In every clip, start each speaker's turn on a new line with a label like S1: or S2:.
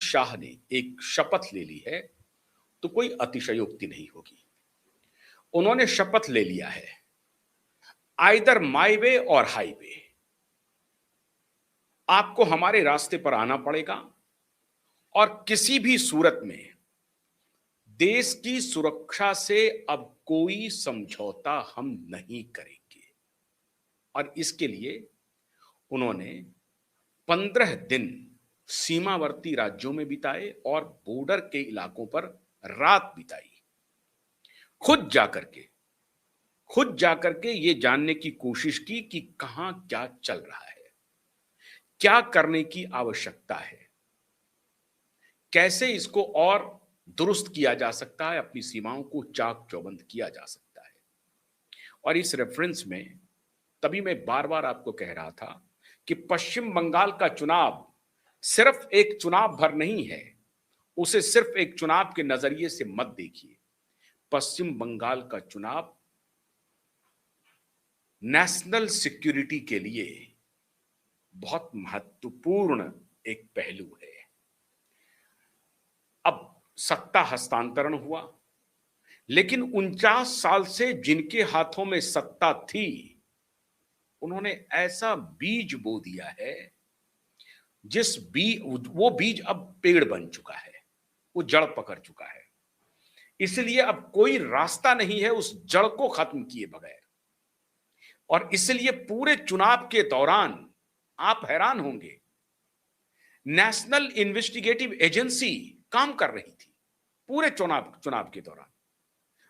S1: शाह ने एक शपथ ले ली है तो कोई अतिशयोक्ति नहीं होगी। उन्होंने शपथ ले लिया है, आइदर माय वे और हाईवे, आपको हमारे रास्ते पर आना पड़ेगा और किसी भी सूरत में देश की सुरक्षा से अब कोई समझौता हम नहीं करेंगे। और इसके लिए उन्होंने 15 दिन सीमावर्ती राज्यों में बिताए और बॉर्डर के इलाकों पर रात बिताई, खुद जाकर के ये जानने की कोशिश की कि कहां क्या चल रहा है, क्या करने की आवश्यकता है, कैसे इसको और दुरुस्त किया जा सकता है, अपनी सीमाओं को चाक चौबंद किया जा सकता है। और इस रेफरेंस में तभी मैं बार बार आपको कह रहा था कि पश्चिम बंगाल का चुनाव सिर्फ एक चुनाव भर नहीं है, उसे सिर्फ एक चुनाव के नजरिए से मत देखिए। पश्चिम बंगाल का चुनाव नेशनल सिक्योरिटी के लिए बहुत महत्वपूर्ण एक पहलू है। अब सत्ता हस्तांतरण हुआ, लेकिन 49 साल से जिनके हाथों में सत्ता थी, उन्होंने ऐसा बीज बो दिया है वो बीज अब पेड़ बन चुका है, वो जड़ पकड़ चुका है। इसलिए अब कोई रास्ता नहीं है उस जड़ को खत्म किए बगैर। और इसलिए पूरे चुनाव के दौरान आप हैरान होंगे, नेशनल इन्वेस्टिगेटिव एजेंसी काम कर रही थी पूरे चुनाव के दौरान।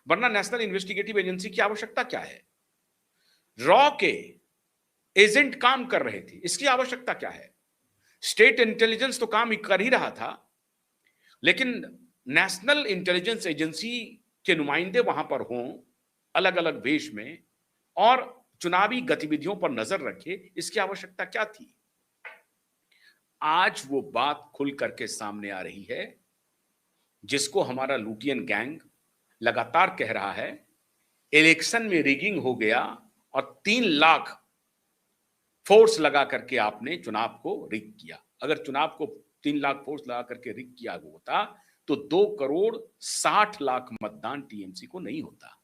S1: वरना नेशनल इन्वेस्टिगेटिव एजेंसी की आवश्यकता क्या है? रॉ के एजेंट काम कर रहे थे, इसकी आवश्यकता क्या है? स्टेट इंटेलिजेंस तो काम कर ही रहा था, लेकिन नेशनल इंटेलिजेंस एजेंसी के नुमाइंदे वहां पर हों अलग अलग वेश में और चुनावी गतिविधियों पर नजर रखे, इसकी आवश्यकता क्या थी? आज वो बात खुल करके सामने आ रही है, जिसको हमारा लुटियन गैंग लगातार कह रहा है इलेक्शन में रिगिंग हो गया और 3 लाख फोर्स लगा करके आपने चुनाव को रिग किया। अगर चुनाव को 3 लाख फोर्स लगा करके रिग किया होता तो 2 करोड़ 60 लाख मतदान टीएमसी को नहीं होता।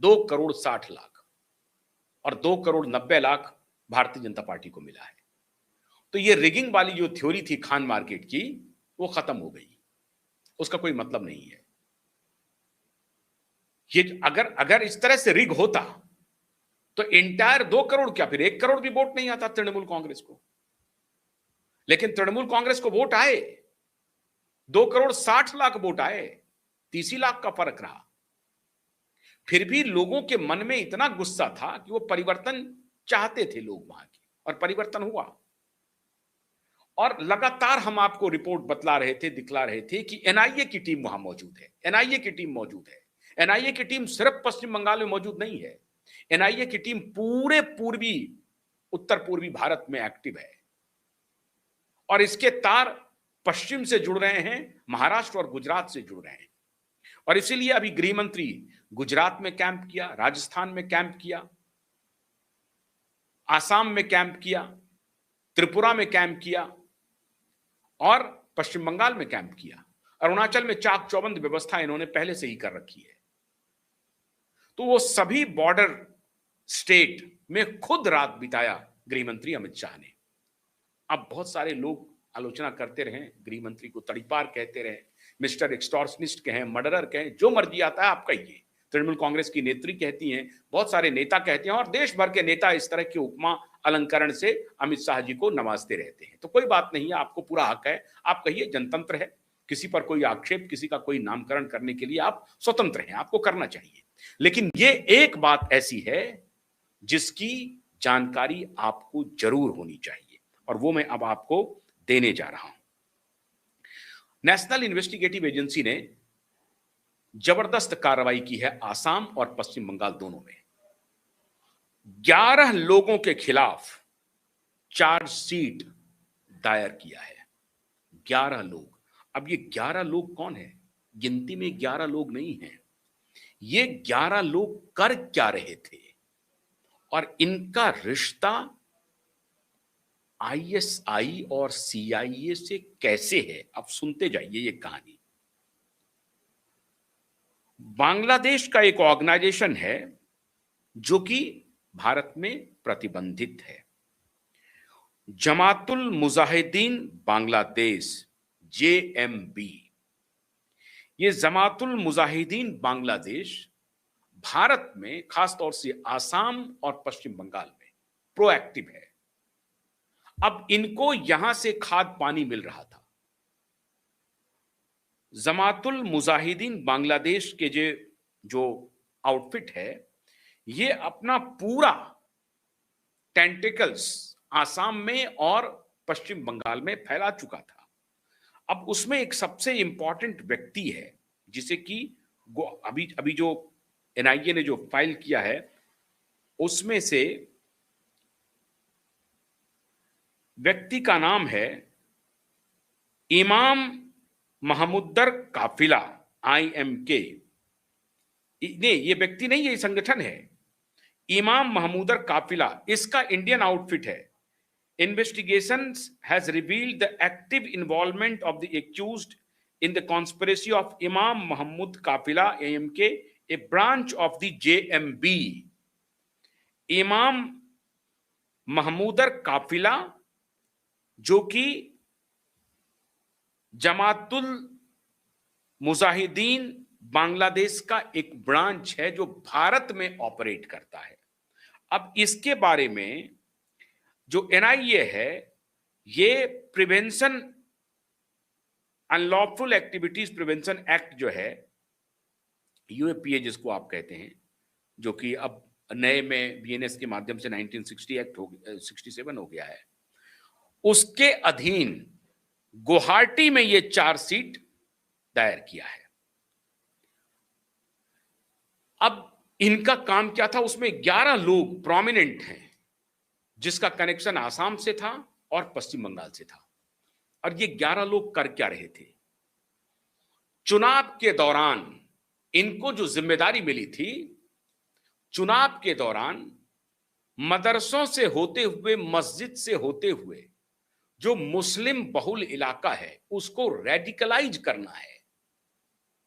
S1: 2 करोड़ 60 लाख और 2 करोड़ 90 लाख भारतीय जनता पार्टी को मिला है। तो ये रिगिंग वाली जो थ्योरी थी खान मार्केट की, वो खत्म हो गई, उसका कोई मतलब नहीं है। ये अगर इस तरह से रिग होता तो एंटायर 2 करोड़ क्या फिर 1 करोड़ भी वोट नहीं आता तृणमूल कांग्रेस को। लेकिन तृणमूल कांग्रेस को वोट आए, 2 करोड़ 60 लाख वोट आए, 30 लाख का फर्क रहा। फिर भी लोगों के मन में इतना गुस्सा था कि वो परिवर्तन चाहते थे लोग वहां की, और परिवर्तन हुआ। और लगातार हम आपको रिपोर्ट बतला रहे थे, दिखला रहे थे कि एनआईए की टीम वहां मौजूद है, एनआईए की टीम मौजूद है। एनआईए की टीम सिर्फ पश्चिम बंगाल में मौजूद नहीं है, एनआईए की टीम पूरे उत्तर पूर्वी भारत में एक्टिव है। और इसके तार पश्चिम से जुड़ रहे हैं, महाराष्ट्र और गुजरात से जुड़ रहे हैं। और इसीलिए अभी गृह मंत्री गुजरात में कैंप किया, राजस्थान में कैंप किया, आसाम में कैंप किया, त्रिपुरा में कैंप किया और पश्चिम बंगाल में कैंप किया। अरुणाचल में चाक चौबंद व्यवस्था इन्होंने पहले से ही कर रखी है। तो वो सभी बॉर्डर स्टेट में खुद रात बिताया गृह मंत्री अमित शाह ने। अब बहुत सारे लोग आलोचना करते रहे, गृह मंत्री को तड़ीपार कहते रहे, मिस्टर एक्सटॉर्शनिस्ट कहें, मर्डरर कहें, जो मर्जी आता है आप कहिए। तृणमूल कांग्रेस की नेत्री कहती हैं, बहुत सारे नेता कहते हैं, और देश भर के नेता इस तरह के उपमा अलंकरण से अमित शाह जी को नवाजते रहते हैं। तो कोई बात नहीं है, आपको पूरा हक है, आप कहिए, जनतंत्र है। किसी पर कोई आक्षेप, किसी का कोई नामकरण करने के लिए आप स्वतंत्र हैं, आपको करना चाहिए। लेकिन ये एक बात ऐसी है जिसकी जानकारी आपको जरूर होनी चाहिए, और वो मैं अब आपको देने जा रहा हूं। नेशनल इन्वेस्टिगेटिव एजेंसी ने जबरदस्त कार्रवाई की है आसाम और पश्चिम बंगाल दोनों में। 11 लोगों के खिलाफ चार्जशीट दायर किया है। 11 लोग। अब ये 11 लोग कौन है? गिनती में 11 लोग नहीं हैं। ये 11 लोग कर क्या रहे थे और इनका रिश्ता आईएसआई और सीआईए से कैसे है, आप सुनते जाइए ये कहानी। बांग्लादेश का एक ऑर्गेनाइजेशन है जो कि भारत में प्रतिबंधित है, जमातुल मुजाहिदीन बांग्लादेश, जेएमबी। ये जमातुल मुजाहिदीन बांग्लादेश भारत में खासतौर से आसाम और पश्चिम बंगाल में प्रोएक्टिव है। अब इनको यहां से खाद पानी मिल रहा था। जमातुल मुजाहिदीन बांग्लादेश के जो आउटफिट है, ये अपना पूरा टेंटिकल्स आसाम में और पश्चिम बंगाल में फैला चुका था। अब उसमें एक सबसे इंपॉर्टेंट व्यक्ति है जिसे कि अभी अभी जो एनआईए ने जो फाइल किया है उसमें से व्यक्ति का नाम है इमाम महमुद्दर काफिला, IMK। नहीं, ये व्यक्ति नहीं, ये संगठन है इमाम महमूदर काफिला, इसका इंडियन आउटफिट है। Investigations has revealed the active involvement of the accused in the conspiracy of Imam Mahmud Kafila, IMK, a branch of the JMB। इमाम महमूदर काफिला जो कि जमातुल मुजाहिदीन बांग्लादेश का एक ब्रांच है जो भारत में ऑपरेट करता है। अब इसके बारे में जो एनआईए है, ये prevention unlawful activities prevention act जो है, यूएपीए जिसको आप कहते हैं, जो कि अब नए में बीएनएस के माध्यम से 1960 एक्ट 67 हो गया है, उसके अधीन गुवाहाटी में ये चार्जशीट दायर किया है। अब इनका काम क्या था, उसमें 11 लोग प्रोमिनेंट हैं जिसका कनेक्शन आसाम से था और पश्चिम बंगाल से था। और ये 11 लोग कर क्या रहे थे? चुनाव के दौरान इनको जो जिम्मेदारी मिली थी, चुनाव के दौरान मदरसों से होते हुए, मस्जिद से होते हुए जो मुस्लिम बहुल इलाका है उसको रेडिकलाइज करना है।